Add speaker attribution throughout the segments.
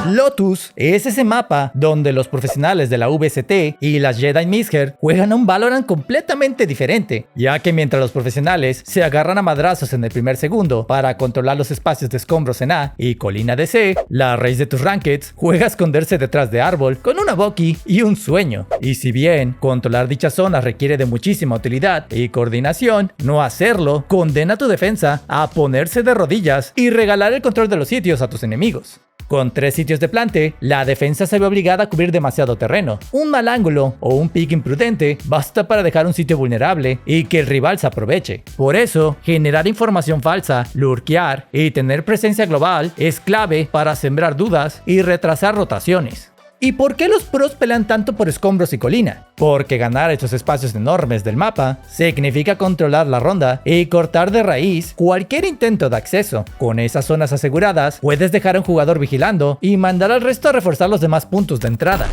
Speaker 1: Lotus es ese mapa donde los profesionales de la VST y las Jedi Master juegan un Valorant completamente diferente, ya que mientras los profesionales se agarran a madrazos en el primer segundo para controlar los espacios de escombros en A y colina de C, la raíz de tus rankeds juega a esconderse detrás de árbol con una Bucky y un sueño. Y si bien controlar dichas zonas requiere de muchísima utilidad y coordinación, no hacerlo condena a tu defensa a ponerse de rodillas y regalar el control de los sitios a tus enemigos. Con 3 sitios de plante, la defensa se ve obligada a cubrir demasiado terreno. Un mal ángulo o un pick imprudente basta para dejar un sitio vulnerable y que el rival se aproveche. Por eso, generar información falsa, lurkear y tener presencia global es clave para sembrar dudas y retrasar rotaciones. ¿Y por qué los pros pelean tanto por escombros y colina? Porque ganar estos espacios enormes del mapa significa controlar la ronda y cortar de raíz cualquier intento de acceso. Con esas zonas aseguradas, puedes dejar a un jugador vigilando y mandar al resto a reforzar los demás puntos de entrada.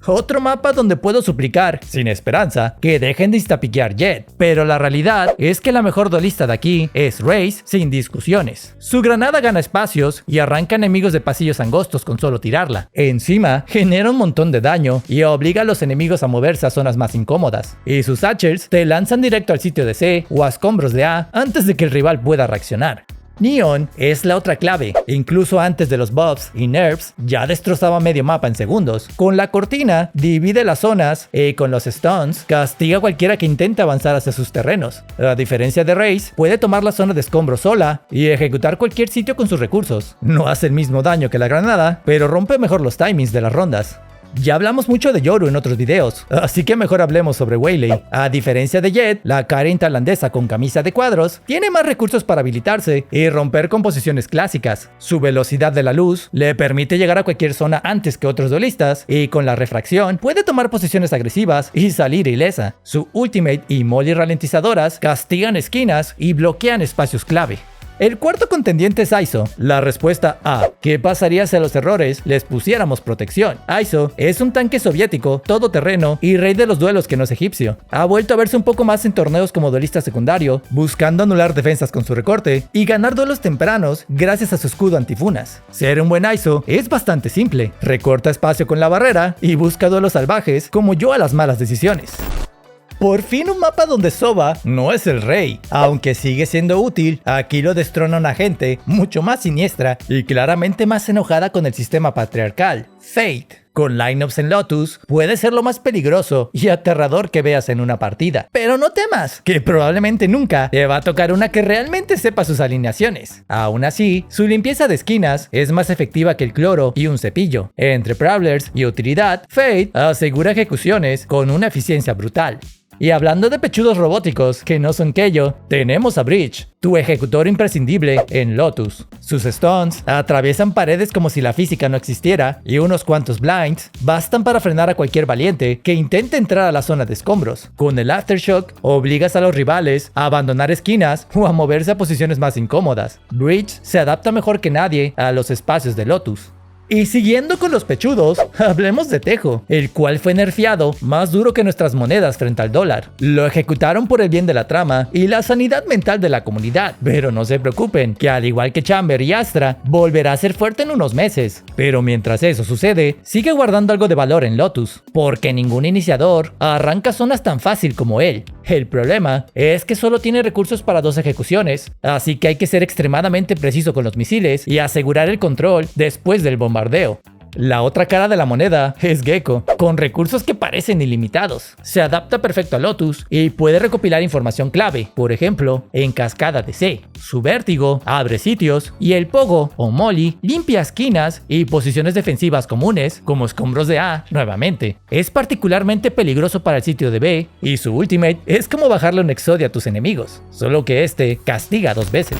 Speaker 1: Otro mapa donde puedo suplicar, sin esperanza, que dejen de instapiquear Jett, pero la realidad es que la mejor duelista de aquí es Raze sin discusiones. Su granada gana espacios y arranca enemigos de pasillos angostos con solo tirarla. Encima, genera un montón de daño y obliga a los enemigos a moverse a zonas más incómodas. Y sus satchels te lanzan directo al sitio de C o a escombros de A antes de que el rival pueda reaccionar. Neon es la otra clave, incluso antes de los buffs y nerfs ya destrozaba medio mapa en segundos. Con la cortina divide las zonas y con los stuns castiga a cualquiera que intente avanzar hacia sus terrenos. A diferencia de Raze, puede tomar la zona de escombros sola y ejecutar cualquier sitio con sus recursos. No hace el mismo daño que la granada, pero rompe mejor los timings de las rondas. Ya hablamos mucho de Yoru en otros videos, así que mejor hablemos sobre Waylay. A diferencia de Jett, la Karin tailandesa con camisa de cuadros tiene más recursos para habilitarse y romper composiciones clásicas. Su velocidad de la luz le permite llegar a cualquier zona antes que otros duelistas y con la refracción puede tomar posiciones agresivas y salir ilesa. Su ultimate y molly ralentizadoras castigan esquinas y bloquean espacios clave. El cuarto contendiente es Aizo, la respuesta a ¿qué pasaría si a los errores les pusiéramos protección? Aizo es un tanque soviético, todoterreno y rey de los duelos que no es egipcio. Ha vuelto a verse un poco más en torneos como duelista secundario, buscando anular defensas con su recorte y ganar duelos tempranos gracias a su escudo antifunas. Ser un buen Aizo es bastante simple, recorta espacio con la barrera y busca duelos salvajes como yo a las malas decisiones. Por fin un mapa donde Sova no es el rey. Aunque sigue siendo útil, aquí lo destrona una gente mucho más siniestra y claramente más enojada con el sistema patriarcal, Fate. Con lineups en Lotus, puede ser lo más peligroso y aterrador que veas en una partida. Pero no temas, que probablemente nunca te va a tocar una que realmente sepa sus alineaciones. Aún así, su limpieza de esquinas es más efectiva que el cloro y un cepillo. Entre Prowlers y utilidad, Fate asegura ejecuciones con una eficiencia brutal. Y hablando de pechudos robóticos que no son Keio, tenemos a Breach, tu ejecutor imprescindible en Lotus. Sus stuns atraviesan paredes como si la física no existiera y unos cuantos blinds bastan para frenar a cualquier valiente que intente entrar a la zona de escombros. Con el Aftershock obligas a los rivales a abandonar esquinas o a moverse a posiciones más incómodas. Breach se adapta mejor que nadie a los espacios de Lotus. Y siguiendo con los pechudos, hablemos de Tejo, el cual fue nerfeado más duro que nuestras monedas frente al dólar. Lo ejecutaron por el bien de la trama y la sanidad mental de la comunidad, pero no se preocupen, que al igual que Chamber y Astra, volverá a ser fuerte en unos meses. Pero mientras eso sucede, sigue guardando algo de valor en Lotus, porque ningún iniciador arranca zonas tan fácil como él. El problema es que solo tiene recursos para 2 ejecuciones, así que hay que ser extremadamente preciso con los misiles y asegurar el control después del bombardeo. La otra cara de la moneda es Gecko, con recursos que parecen ilimitados. Se adapta perfecto a Lotus y puede recopilar información clave, por ejemplo, en cascada de C. Su vértigo abre sitios y el Pogo o Molly limpia esquinas y posiciones defensivas comunes, como escombros de A, nuevamente. Es particularmente peligroso para el sitio de B y su ultimate es como bajarle un Exodia a tus enemigos, solo que este castiga 2 veces.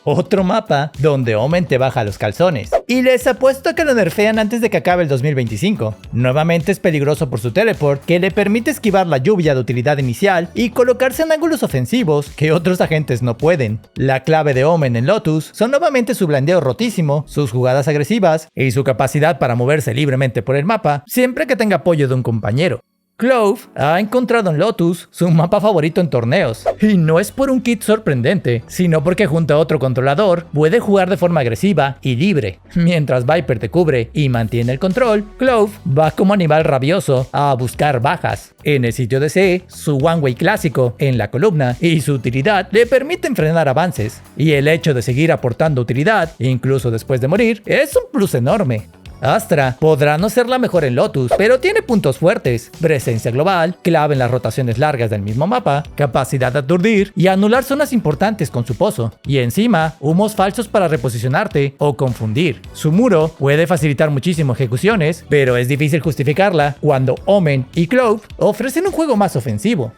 Speaker 1: Otro mapa donde Omen te baja los calzones. Y les apuesto a que lo nerfean antes de que acabe el 2025. Nuevamente es peligroso por su teleport, que le permite esquivar la lluvia de utilidad inicial y colocarse en ángulos ofensivos que otros agentes no pueden. La clave de Omen en Lotus son nuevamente su blandeo rotísimo, sus jugadas agresivas y su capacidad para moverse libremente por el mapa siempre que tenga apoyo de un compañero. Clove ha encontrado en Lotus su mapa favorito en torneos, y no es por un kit sorprendente, sino porque junto a otro controlador puede jugar de forma agresiva y libre. Mientras Viper te cubre y mantiene el control, Clove va como animal rabioso a buscar bajas. En el sitio de C, su One Way clásico en la columna y su utilidad le permiten frenar avances, y el hecho de seguir aportando utilidad, incluso después de morir, es un plus enorme. Astra podrá no ser la mejor en Lotus, pero tiene puntos fuertes: presencia global, clave en las rotaciones largas del mismo mapa, capacidad de aturdir y anular zonas importantes con su pozo, y encima, humos falsos para reposicionarte o confundir. Su muro puede facilitar muchísimo ejecuciones, pero es difícil justificarla cuando Omen y Clove ofrecen un juego más ofensivo.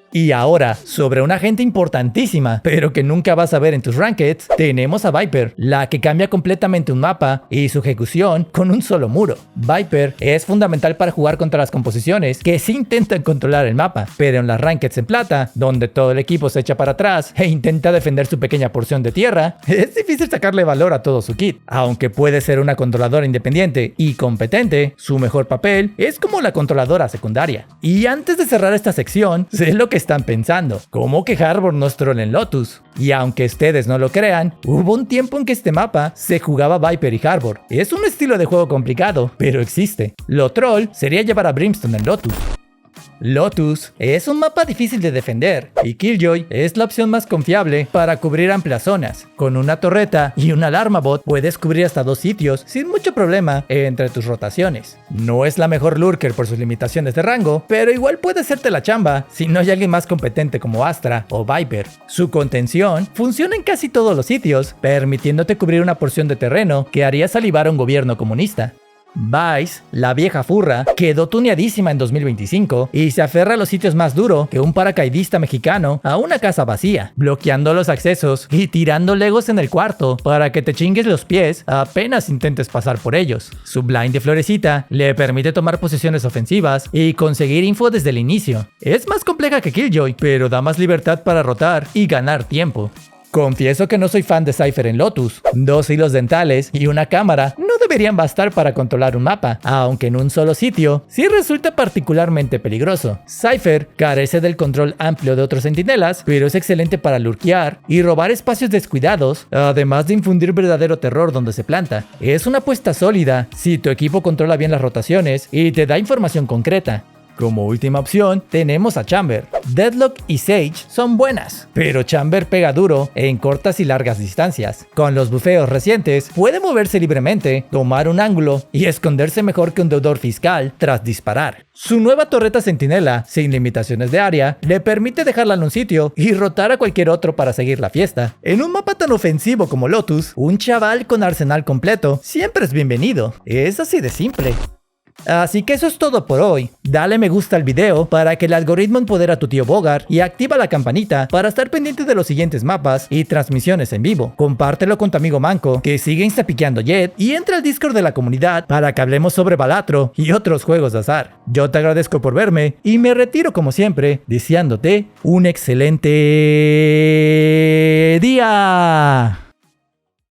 Speaker 1: Y ahora, sobre una agente importantísima, pero que nunca vas a ver en tus rankeds, tenemos a Viper, la que cambia completamente un mapa y su ejecución con un solo muro. Viper es fundamental para jugar contra las composiciones que sí intentan controlar el mapa, pero en las rankeds en plata, donde todo el equipo se echa para atrás e intenta defender su pequeña porción de tierra, es difícil sacarle valor a todo su kit. Aunque puede ser una controladora independiente y competente, su mejor papel es como la controladora secundaria. Y antes de cerrar esta sección, sé lo que están pensando: ¿cómo que Harbor no es troll en Lotus? Y aunque ustedes no lo crean, hubo un tiempo en que este mapa se jugaba Viper y Harbor. Es un estilo de juego complicado, pero existe. Lo troll sería llevar a Brimstone en Lotus. Lotus es un mapa difícil de defender, y Killjoy es la opción más confiable para cubrir amplias zonas. Con una torreta y un alarma bot puedes cubrir hasta 2 sitios sin mucho problema entre tus rotaciones. No es la mejor lurker por sus limitaciones de rango, pero igual puede hacerte la chamba si no hay alguien más competente como Astra o Viper. Su contención funciona en casi todos los sitios, permitiéndote cubrir una porción de terreno que haría salivar a un gobierno comunista. Vice, la vieja furra, quedó tuneadísima en 2025 y se aferra a los sitios más duro que un paracaidista mexicano a una casa vacía, bloqueando los accesos y tirando legos en el cuarto para que te chingues los pies apenas intentes pasar por ellos. Su blind de florecita le permite tomar posiciones ofensivas y conseguir info desde el inicio. Es más compleja que Killjoy, pero da más libertad para rotar y ganar tiempo. Confieso que no soy fan de Cypher en Lotus. 2 hilos dentales y una cámara no deberían bastar para controlar un mapa, aunque en un solo sitio sí resulta particularmente peligroso. Cypher carece del control amplio de otros centinelas, pero es excelente para lurkear y robar espacios descuidados, además de infundir verdadero terror donde se planta. Es una apuesta sólida si tu equipo controla bien las rotaciones y te da información concreta. Como última opción, tenemos a Chamber. Deadlock y Sage son buenas, pero Chamber pega duro en cortas y largas distancias. Con los bufeos recientes, puede moverse libremente, tomar un ángulo y esconderse mejor que un deudor fiscal tras disparar. Su nueva torreta centinela, sin limitaciones de área, le permite dejarla en un sitio y rotar a cualquier otro para seguir la fiesta. En un mapa tan ofensivo como Lotus, un chaval con arsenal completo siempre es bienvenido. Es así de simple. Así que eso es todo por hoy. Dale me gusta al video para que el algoritmo empodere a tu tío Bogart y activa la campanita para estar pendiente de los siguientes mapas y transmisiones en vivo. Compártelo con tu amigo Manco que sigue instapiqueando Jet y entra al Discord de la comunidad para que hablemos sobre Balatro y otros juegos de azar. Yo te agradezco por verme y me retiro como siempre deseándote un excelente día.